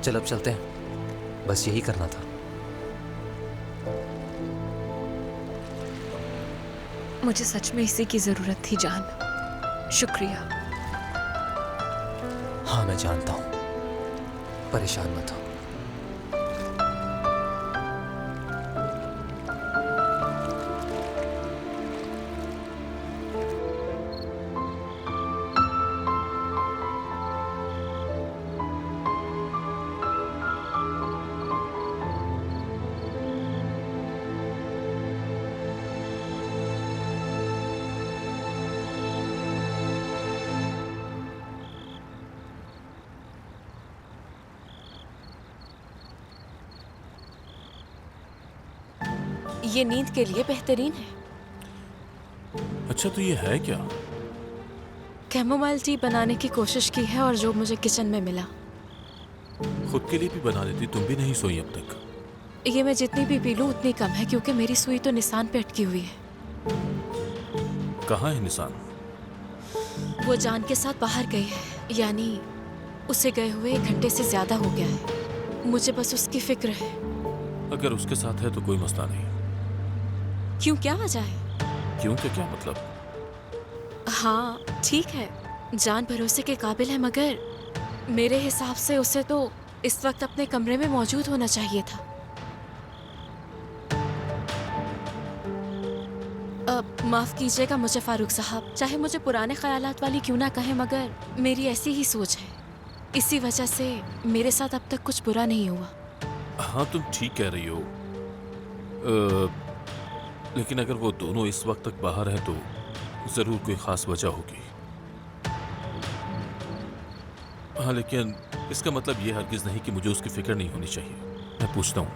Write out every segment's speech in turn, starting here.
चल अब चलते हैं, बस यही करना था। मुझे सच में इसी की जरूरत थी जान, शुक्रिया। हाँ मैं जानता हूँ, परेशान मत हो। ये नींद के लिए बेहतरीन है। अच्छा तो ये है क्या? कैमोमाइल टी बनाने की कोशिश की है और जो मुझे किचन में मिला। खुद के लिए भी बना लेती, तुम भी नहीं सोई अब तक। ये मैं जितनी भी पी लूं उतनी कम है, क्योंकि मेरी सुई तो निशान पे अटकी हुई है। कहाँ है निशान? वो जान के साथ बाहर गई है, यानी उसे गए हुए 1 घंटे से ज्यादा हो गया है। मुझे बस उसकी फिक्र है। अगर उसके साथ है तो कोई मसला नहीं। क्यों, क्या वजह है? क्यों के क्या मतलब? हाँ ठीक है, जान भरोसे के काबिल है, मगर मेरे हिसाब से उसे तो इस वक्त अपने कमरे में मौजूद होना चाहिए था। माफ कीजिएगा मुझे फारूक साहब, चाहे मुझे पुराने ख्यालात वाली क्यों ना कहें, मगर मेरी ऐसी ही सोच है। इसी वजह से मेरे साथ अब तक कुछ बुरा नहीं हुआ। हाँ तुम ठीक कह रही हो, लेकिन अगर वो दोनों इस वक्त तक बाहर हैं तो जरूर कोई खास वजह होगी। हाँ लेकिन इसका मतलब ये हरगिज नहीं कि मुझे उसकी फिक्र नहीं होनी चाहिए। मैं पूछता हूँ।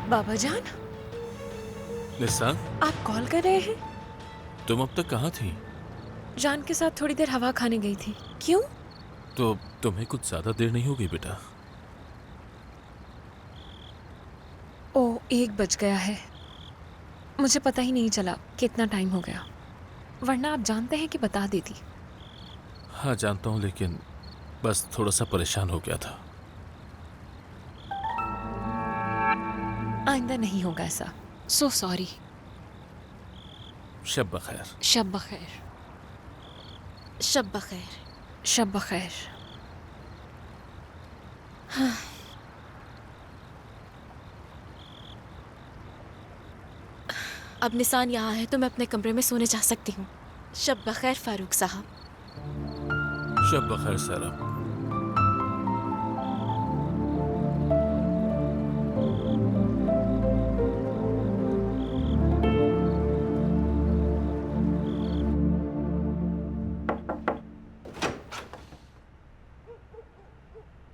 बाबा जान, निशान, आप कॉल कर रहे हैं? तुम अब तक कहाँ थी? जान के साथ थोड़ी देर हवा खाने गई थी। क्यों? तो तुम्हें कुछ ज्यादा देर नहीं हो गई बेटा? ओह, 1 बज गया है। मुझे पता ही नहीं चला कितना टाइम हो गया, वरना आप जानते हैं कि बता देती। हाँ जानता हूँ, लेकिन बस थोड़ा सा परेशान हो गया था। आइंदा नहीं होगा ऐसा। So sorry. शब बखैर। शब बखैर। शब बखैर। शब बखैर। हाँ। अब निशान यहाँ है तो मैं अपने कमरे में सोने जा सकती हूँ। शब बखैर फारूक साहब। शब बखैर सरब।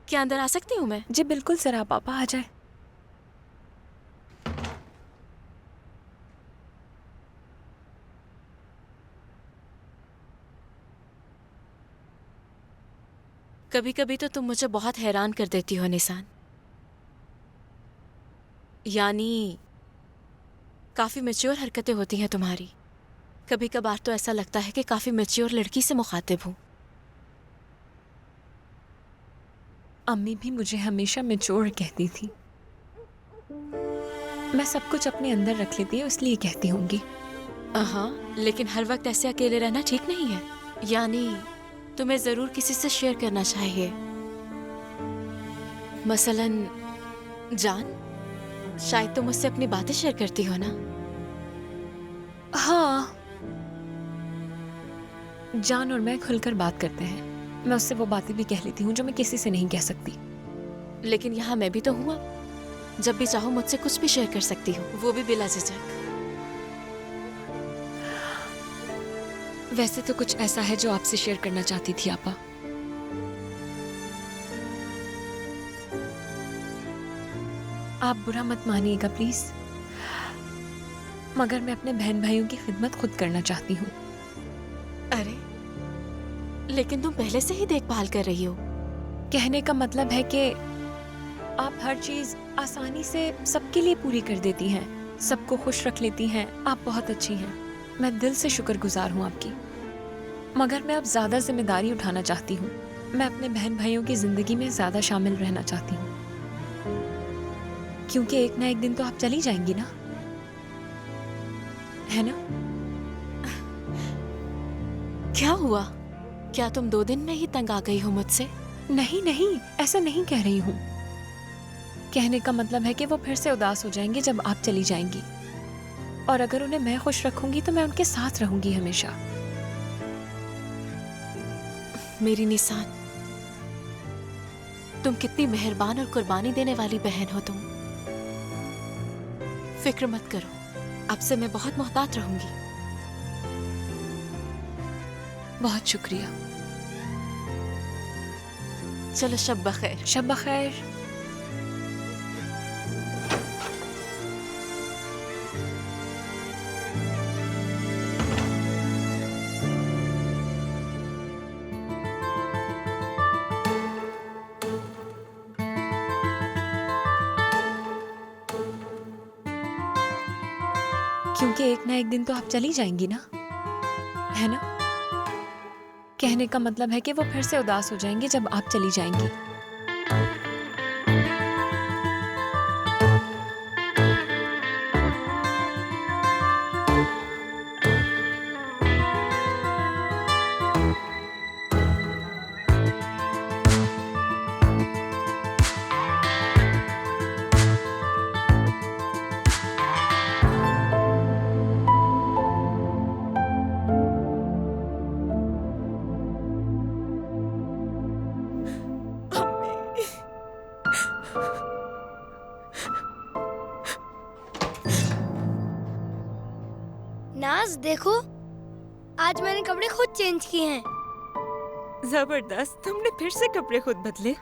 क्या अंदर आ सकती हूँ मैं? जी बिल्कुल सर, आप पापा आ जाए। कभी कभी तो तुम मुझे बहुत हैरान कर देती हो निशान। यानी काफी मैच्योर हरकतें होती हैं तुम्हारी। कभी कभार तो ऐसा लगता है कि काफी मैच्योर लड़की से मुखातिब हूँ। अम्मी भी मुझे हमेशा मैच्योर कहती थी। मैं सब कुछ अपने अंदर रख लेती हूँ, इसलिए कहती होंगी। हाँ, लेकिन हर वक्त ऐसे अकेले रहना ठीक नहीं है। यानी तुम्हें जरूर किसी से शेयर करना चाहिए। मसलन जान, शायद तुम मुझसे अपनी बातें शेयर करती हो ना? हाँ, जान और मैं खुलकर बात करते हैं। मैं उससे वो बातें भी कह लेती हूँ जो मैं किसी से नहीं कह सकती। लेकिन यहाँ मैं भी तो हूँ। अब जब भी चाहो मुझसे कुछ भी शेयर कर सकती हो, वो भी बिला झिझक। वैसे तो कुछ ऐसा है जो आपसे शेयर करना चाहती थी आपा। आप बुरा मत मानिएगा प्लीज, मगर मैं अपने बहन भाइयों की खिदमत खुद करना चाहती हूँ। अरे लेकिन तुम पहले से ही देखभाल कर रही हो। कहने का मतलब है कि आप हर चीज आसानी से सबके लिए पूरी कर देती हैं, सबको खुश रख लेती हैं। आप बहुत अच्छी हैं। मैं दिल से शुक्रगुजार हूँ आपकी। मगर मैं अब ज्यादा जिम्मेदारी उठाना चाहती हूँ। मैं अपने बहन भाइयों की जिंदगी में ज्यादा शामिल रहना चाहती हूँ, क्योंकि एक ना एक दिन तो आप चली जाएंगी ना, है ना? क्या हुआ? क्या तुम 2 दिन में ही तंग आ गई हो मुझसे? नहीं नहीं, ऐसा नहीं कह रही हूँ। कहने का मतलब है कि वो फिर से उदास हो जाएंगे जब आप चली जाएंगी, और अगर उन्हें मैं खुश रखूंगी तो मैं उनके साथ रहूंगी हमेशा। मेरी निसान, तुम कितनी मेहरबान और कुर्बानी देने वाली बहन हो तुम। फिक्र मत करो, अब से मैं बहुत मोहतात रहूंगी। बहुत शुक्रिया। चलो शब बखैर। शब बखैर। क्योंकि एक ना एक दिन तो आप चली जाएंगी ना, है ना? कहने का मतलब है कि वो फिर से उदास हो जाएंगे जब आप चली जाएंगी। नाज देखो, आज मैंने कपड़े खुद चेंज किए हैं। जबरदस्त, तुमने फिर से कपड़े खुद बदले?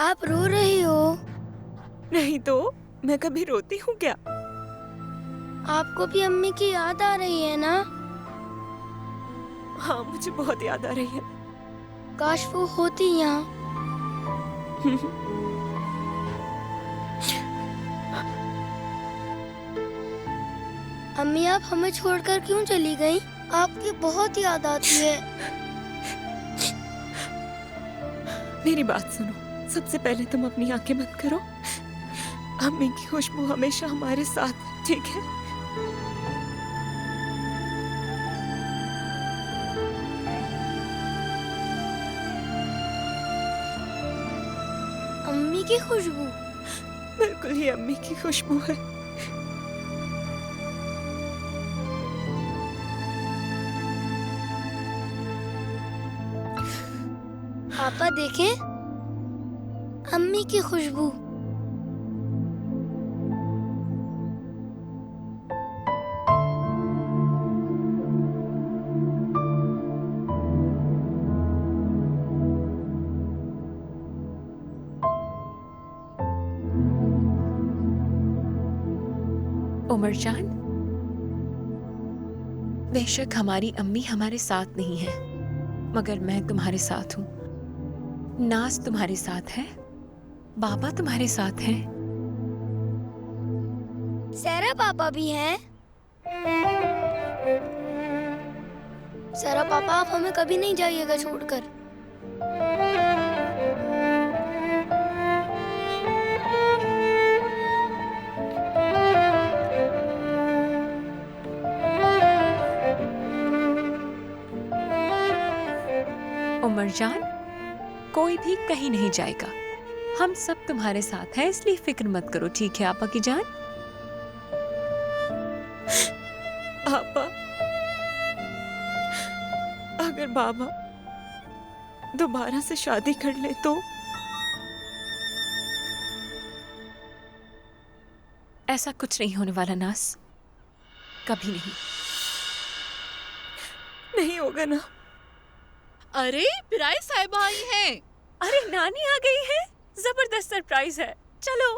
आप रो रही हो? नहीं तो, मैं कभी रोती हूँ क्या? आपको भी अम्मी की याद आ रही है ना? हाँ, मुझे बहुत याद आ रही है। काश वो होती यहाँ। अम्मी, आप हमें छोड़कर क्यों चली गई? आपकी बहुत याद आती है। मेरी बात सुनो, सबसे पहले तुम अपनी आंखें बंद करो। अम्मी की खुशबू हमेशा हमारे साथ है, ठीक है? अम्मी की खुशबू? बिल्कुल ही अम्मी की खुशबू है। पापा देखें, अम्मी की खुशबू। उमर जान, बेशक हमारी अम्मी हमारे साथ नहीं है, मगर मैं तुम्हारे साथ हूँ। नाज तुम्हारे साथ है, बाबा तुम्हारे साथ हैं। सारा पापा भी हैं। सारा पापा, आप हमें कभी नहीं जाइएगा छोड़कर। उमर जान, कोई भी कहीं नहीं जाएगा। हम सब तुम्हारे साथ हैं, इसलिए फिक्र मत करो, ठीक है आपा की जान? आपा, अगर बाबा दोबारा से शादी कर ले तो? ऐसा कुछ नहीं होने वाला नाज, कभी नहीं। नहीं होगा ना? अरे पिराई साहिबा आई हैं। अरे नानी आ गई है, जबरदस्त सरप्राइज है। चलो।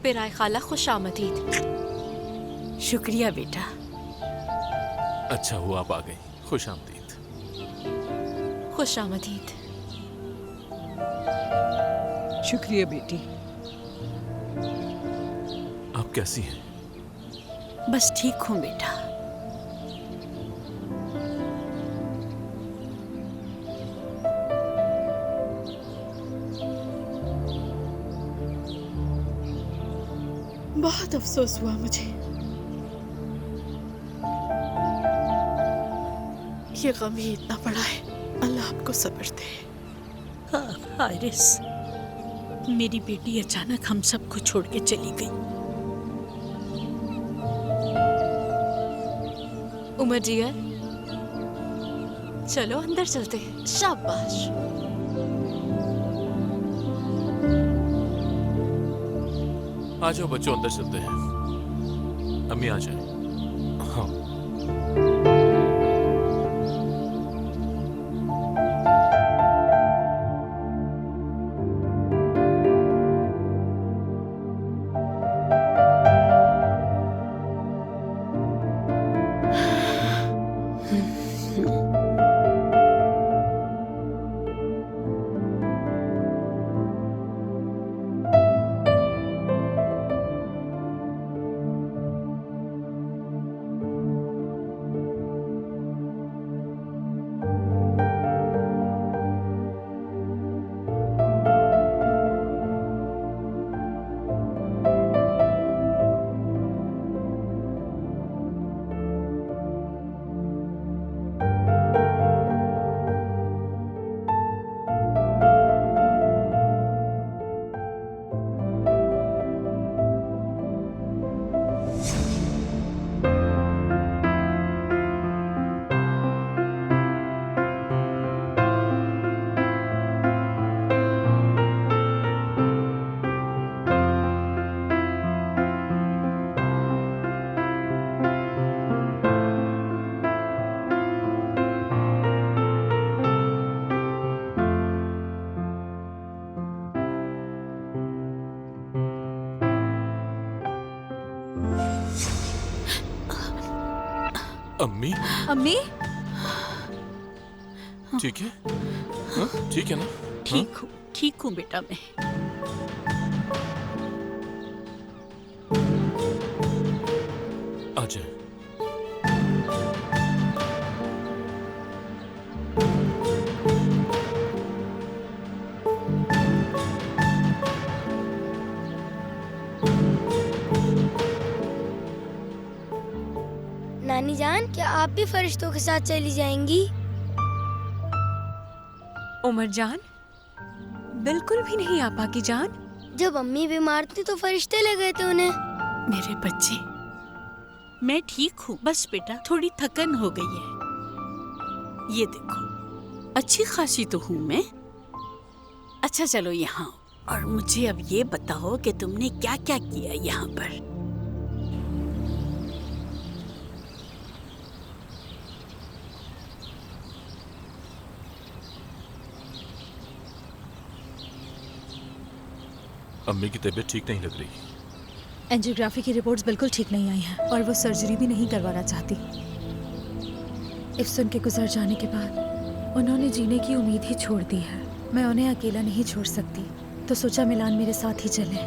पिराई खाला, खुश आमदीद। शुक्रिया बेटा। अच्छा हुआ आप आ गई। खुश आमदीद। खुश आमदीद। शुक्रिया बेटी। आप कैसी हैं? बस ठीक हूँ बेटा। बहुत अफसोस हुआ मुझे। ये गम ही इतना बड़ा है। अल्लाह आपको सब्र दे। हाँ हारिस, मेरी बेटी अचानक हम सबको छोड़ के चली गई। उमर जिगर, चलो अंदर चलते हैं। शाबाश। आ जाओ बच्चों, अंदर चलते हैं। अम्मी आ जाए। हाँ। अम्मी, अम्मी, ठीक है? हाँ, ठीक है ना? ठीक हूँ बेटा मैं। आ जाए। नानी जान, क्या आप भी फरिश्तों के साथ चली जाएंगी? उमर जान, बिल्कुल भी नहीं आपा की जान। जब अम्मी बीमार थी तो फरिश्ते ले गए थे उन्हें। मेरे बच्चे, मैं ठीक हूँ, बस बेटा थोड़ी थकन हो गई है। ये देखो, अच्छी खासी तो हूँ मैं। अच्छा चलो यहाँ आओ और मुझे अब ये बताओ कि तुमने क्या क्या किया यहाँ पर। अम्मी की तबीयत ठीक नहीं लग रही। एंजियोग्राफी की रिपोर्ट्स बिल्कुल ठीक नहीं आई हैं और वो सर्जरी भी नहीं करवाना चाहती। इफ्सन के गुजर जाने के बाद उन्होंने जीने की उम्मीद ही छोड़ दी है। मैं उन्हें अकेला नहीं छोड़ सकती, तो सोचा मिलान मेरे साथ ही चले।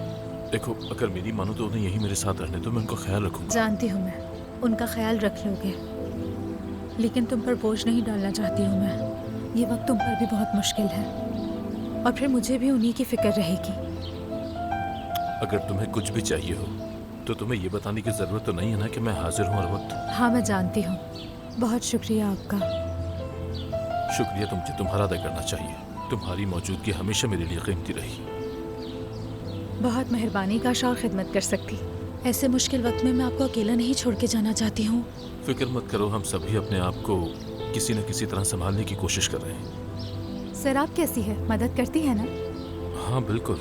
देखो, अगर मेरी मानो तो उन्हें यहीं मेरे साथ रहने दो, मैं उनका ख्याल रखूंगा। जानती हूँ मैं, उनका ख्याल रख लोगे, लेकिन तुम पर बोझ नहीं डालना चाहती हूँ मैं। ये वक्त तुम पर भी बहुत मुश्किल है और फिर मुझे भी उन्हीं की फिक्र रहेगी। अगर तुम्हें कुछ भी चाहिए हो तो तुम्हें ये बताने की जरूरत तो नहीं है ना कि मैं हाजिर हूँ हर वक्त। हाँ मैं जानती हूँ, बहुत शुक्रिया आपका। शुक्रिया तो मुझे तुम्हारा अदा करना चाहिए। तुम्हारी मौजूदगी हमेशा मेरे लिए कीमती रही। बहुत मेहरबानी, काश और खिदमत कर सकती। ऐसे मुश्किल वक्त में मैं आपको अकेला नहीं छोड़ के जाना चाहती हूँ। फिक्र मत करो, हम सभी अपने आप को किसी न किसी तरह संभालने की कोशिश कर रहे हैं। सर आप कैसी है, मदद करती है ना? हाँ बिल्कुल।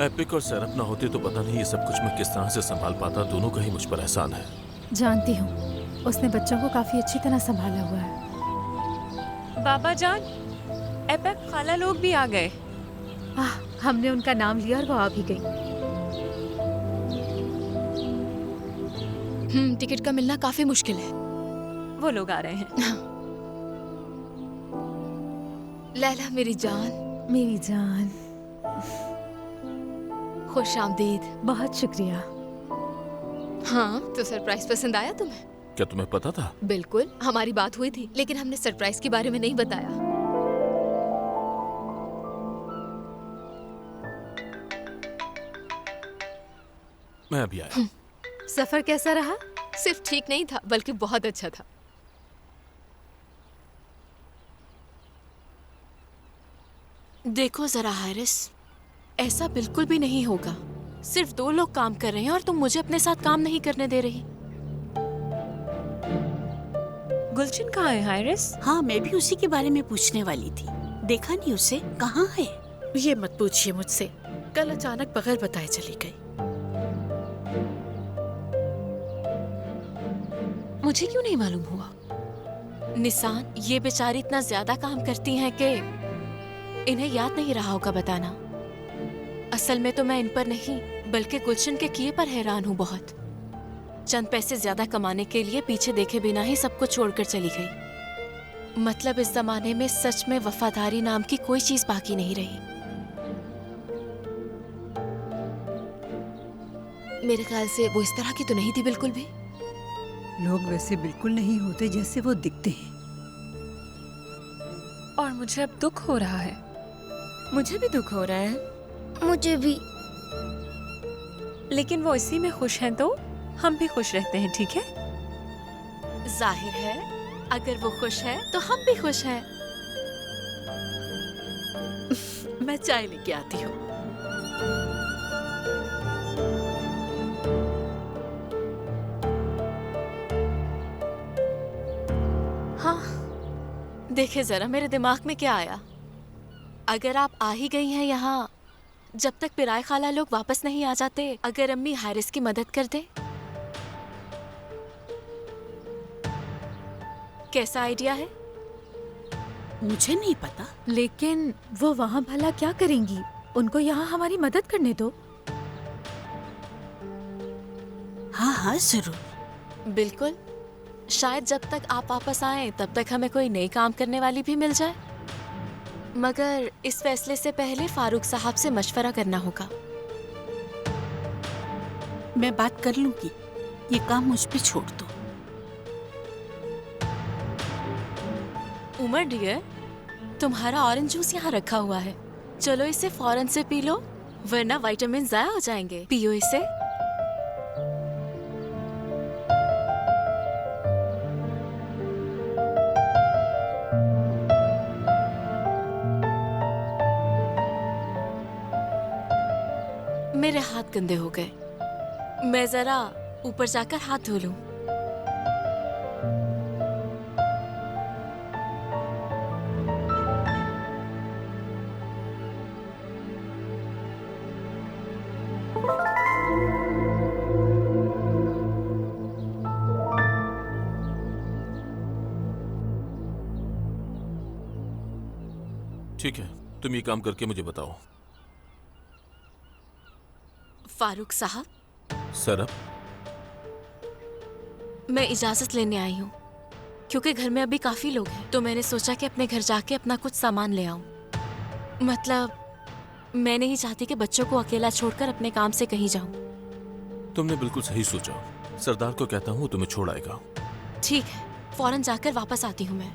एपिक और सैरप ना होते तो पता नहीं ये सब कुछ मैं किस तरह से संभाल पाता। दोनों का ही मुझ पर एहसान है। जानती हूँ, उसने बच्चों को काफी अच्छी तरह संभाला हुआ है। बाबा जान, एपेक खाला लोग भी आ गए। हमने उनका नाम लिया और वो आ भी गई। टिकट का मिलना काफी मुश्किल है। वो लोग आ रहे हैं। लैला मेरी जान। मेरी जान। खुश आमदीद। बहुत शुक्रिया। हाँ, तो सरप्राइज पसंद आया तुम्हें? क्या तुम्हें पता था? बिल्कुल, हमारी बात हुई थी, लेकिन हमने सरप्राइज के बारे में नहीं बताया। मैं अभी आया। सफर कैसा रहा? सिर्फ ठीक नहीं था, बल्कि बहुत अच्छा था। देखो जरा हारिस, ऐसा बिल्कुल भी नहीं होगा। सिर्फ 2 लोग काम कर रहे हैं और तुम मुझे अपने साथ काम नहीं करने दे रही। गुलशन कहाँ है हारिस? हाँ, मैं भी उसी के बारे में पूछने वाली थी। देखा नहीं उसे? कहाँ है? ये मत पूछिए मुझसे, कल अचानक बगैर बताए चली गई। मुझे क्यों नहीं मालूम हुआ? निसान, ये बेचारी इतना ज्यादा काम करती हैं कि इन्हें याद नहीं रहा होगा बताना। असल में तो मैं इन पर नहीं बल्कि गुलशन के किए पर हैरान हूँ बहुत। चंद पैसे ज्यादा कमाने के लिए पीछे देखे बिना ही सब कुछ छोड़कर चली गई। मतलब इस जमाने में सच में वफादारी नाम की कोई चीज बाकी नहीं रही। मेरे ख्याल से वो इस तरह की तो नहीं थी बिल्कुल भी। लोग वैसे बिल्कुल नहीं होते जैसे वो दिखते हैं। और मुझे अब दुख हो रहा है। मुझे भी दुख हो रहा है। मुझे भी। लेकिन वो इसी में खुश हैं तो हम भी खुश रहते हैं, ठीक है? जाहिर है, अगर वो खुश है तो हम भी खुश हैं। मैं चाय लेके आती हूँ। हाँ, देखे जरा मेरे दिमाग में क्या आया। अगर आप आ ही गई हैं यहाँ, जब तक पिराए खाला लोग वापस नहीं आ जाते, अगर अम्मी हारिस की मदद कर दे। कैसा आइडिया है? मुझे नहीं पता। लेकिन वो वहाँ भला क्या करेंगी? उनको यहाँ हमारी मदद करने दो। हाँ हाँ जरूर। बिल्कुल। शायद जब तक आप वापस आए तब तक हमें कोई नई काम करने वाली भी मिल जाए। मगर इस फैसले से पहले फारूक साहब से मशवरा करना होगा। मैं बात कर लूंगी, ये काम मुझ पे छोड़ दो। उमर डियर, तुम्हारा ऑरेंज जूस यहाँ रखा हुआ है, चलो इसे फौरन से पी लो, वरना विटामिन ज़ाया हो जाएंगे। पियो इसे। मेरे हाथ गंदे हो गए, मैं जरा ऊपर जाकर हाथ धो लूं। ठीक है, तुम ये काम करके मुझे बताओ। फारूक साहब, सर, अब मैं इजाजत लेने आई हूँ क्योंकि घर में अभी काफी लोग हैं, तो मैंने सोचा कि अपने घर जाके अपना कुछ सामान ले आऊं। मतलब मैं नहीं चाहती कि बच्चों को अकेला छोड़कर अपने काम से कहीं जाऊं। तुमने बिल्कुल सही सोचा। सरदार को कहता हूँ तुम्हें छोड़ आएगा। ठीक है, फौरन जाकर वापस आती हूँ मैं।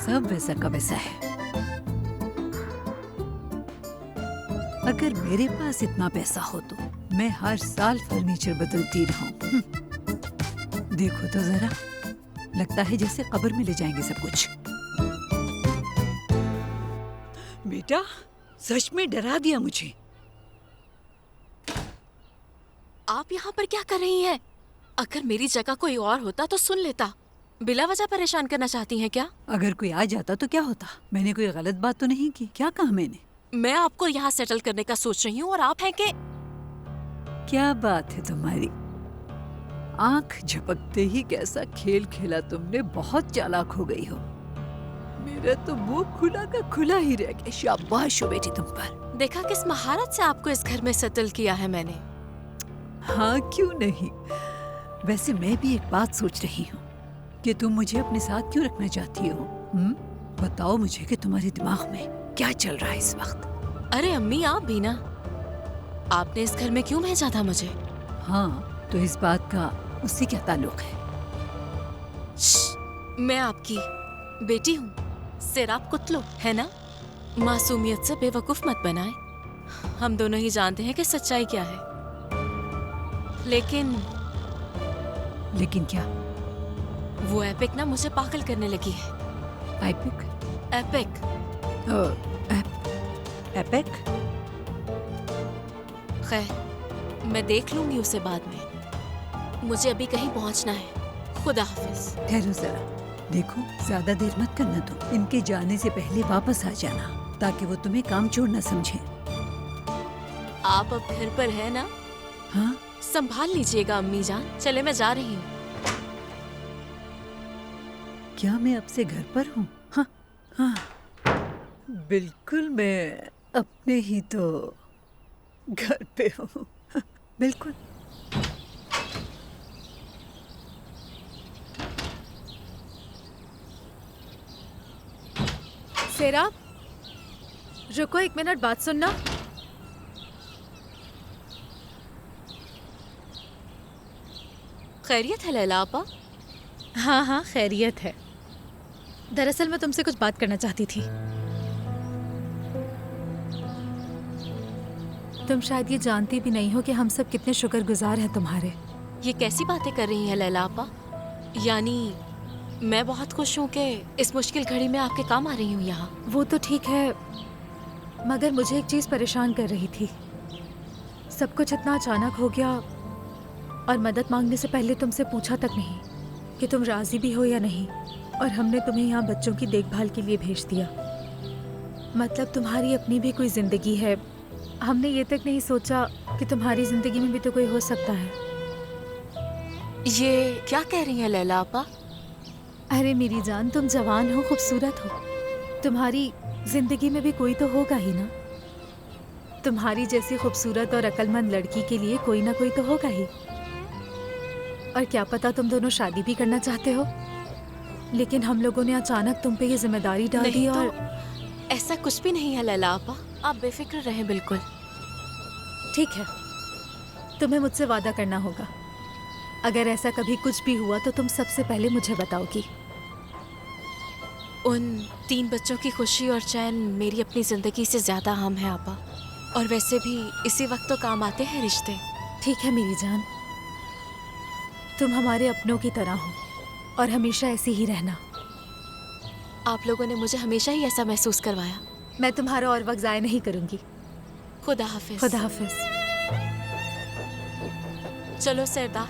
सब वैसा का वैसा है। अगर मेरे पास इतना पैसा हो तो मैं हर साल फर्नीचर बदलती रहूं। देखो तो जरा, लगता है जैसे कब्र में ले जाएंगे सब कुछ। बेटा, सच में डरा दिया मुझे। आप यहाँ पर क्या कर रही हैं? अगर मेरी जगह कोई और होता तो सुन लेता। बिला वजह परेशान करना चाहती हैं क्या? अगर कोई आ जाता तो क्या होता? मैंने कोई गलत बात तो नहीं की। क्या कहा मैंने? मैं आपको यहाँ सेटल करने का सोच रही हूँ और आप हैं कि... क्या बात है तुम्हारी? आंख झपकते ही कैसा खेल खेला तुमने, बहुत चालाक हो गई हो। मेरा तो मुंह खुला का खुला ही रह गया। शाबाश हो बेटी तुम पर। देखा किस महारत से आपको इस घर में सेटल किया है मैंने। हाँ क्यों नहीं। वैसे मैं भी एक बात सोच रही हूँ कि तुम मुझे अपने साथ क्यों रखना चाहती हो। बताओ मुझे कि तुम्हारे दिमाग में क्या चल रहा है इस वक्त। अरे अम्मी आप भी ना, आपने इस घर में क्यों भेजा था मुझे? हाँ तो इस बात का उससे क्या ताल्लुक है? मैं आपकी बेटी हूँ, सिराप कुतलो है ना। मासूमियत से बेवकूफ मत बनाए। हम दोनों ही जानते हैं कि सच्चाई क्या है। लेकिन क्या? वो एपिक ना मुझे पागल करने लगी है। एपिक? एपिक। एपिक? खैर मैं देख लूंगी उसे बाद में। मुझे अभी कहीं पहुंचना है। खुदा हाफिज। ठहरो जरा, देखो ज्यादा देर मत करना तुम। इनके जाने से पहले वापस आ जाना ताकि वो तुम्हें काम चोर न समझे। आप अब घर पर है ना? हाँ संभाल लीजिएगा अम्मी जान। चले मैं जा रही हूँ। क्या मैं अब से घर पर हूँ? हाँ हाँ बिल्कुल, मैं अपने ही तो घर पे हूँ। हाँ, बिल्कुल। सेराब, रुको एक मिनट, बात सुनना। खैरियत है लैला आपा? हाँ हाँ खैरियत है। दरअसल मैं तुमसे कुछ बात करना चाहती थी। तुम शायद ये जानती भी नहीं हो कि हम सब कितने शुक्रगुजार हैं तुम्हारे। ये कैसी बातें कर रही हैं लैला आपा? यानी मैं बहुत खुश हूँ कि इस मुश्किल घड़ी में आपके काम आ रही हूँ यहाँ। वो तो ठीक है, मगर मुझे एक चीज़ परेशान कर रही थी। सब कुछ इतना अचानक हो गया और मदद मांगने से पहले तुमसे पूछा तक नहीं कि तुम राजी भी हो या नहीं, और हमने तुम्हें यहाँ बच्चों की देखभाल के लिए भेज दिया। मतलब तुम्हारी अपनी भी कोई ज़िंदगी है। हमने ये तक नहीं सोचा कि तुम्हारी ज़िंदगी में भी तो कोई हो सकता है। ये क्या कह रही हैं लैला आपा? अरे मेरी जान, तुम जवान हो, खूबसूरत हो, तुम्हारी ज़िंदगी में भी कोई तो होगा ही ना। तुम्हारी जैसी खूबसूरत और अक्लमंद लड़की के लिए कोई ना कोई तो होगा ही। और क्या पता तुम दोनों शादी भी करना चाहते हो, लेकिन हम लोगों ने अचानक तुम पे ये जिम्मेदारी डाल दी। और तो ऐसा कुछ भी नहीं है लैला आपा, आप बेफिक्र रहें बिल्कुल। ठीक है, तुम्हें मुझसे वादा करना होगा, अगर ऐसा कभी कुछ भी हुआ तो तुम सबसे पहले मुझे बताओगी। उन 3 बच्चों की खुशी और चैन मेरी अपनी जिंदगी से ज्यादा अहम है आपा। और वैसे भी इसी वक्त तो काम आते हैं रिश्ते। ठीक है मेरी जान, तुम हमारे अपनों की तरह हो और हमेशा ऐसे ही रहना। आप लोगों ने मुझे हमेशा ही ऐसा महसूस करवाया। मैं तुम्हारा और वक्त ज़ाया नहीं करूंगी। खुदा हाफिज। खुदा हाफिज। चलो सरदार,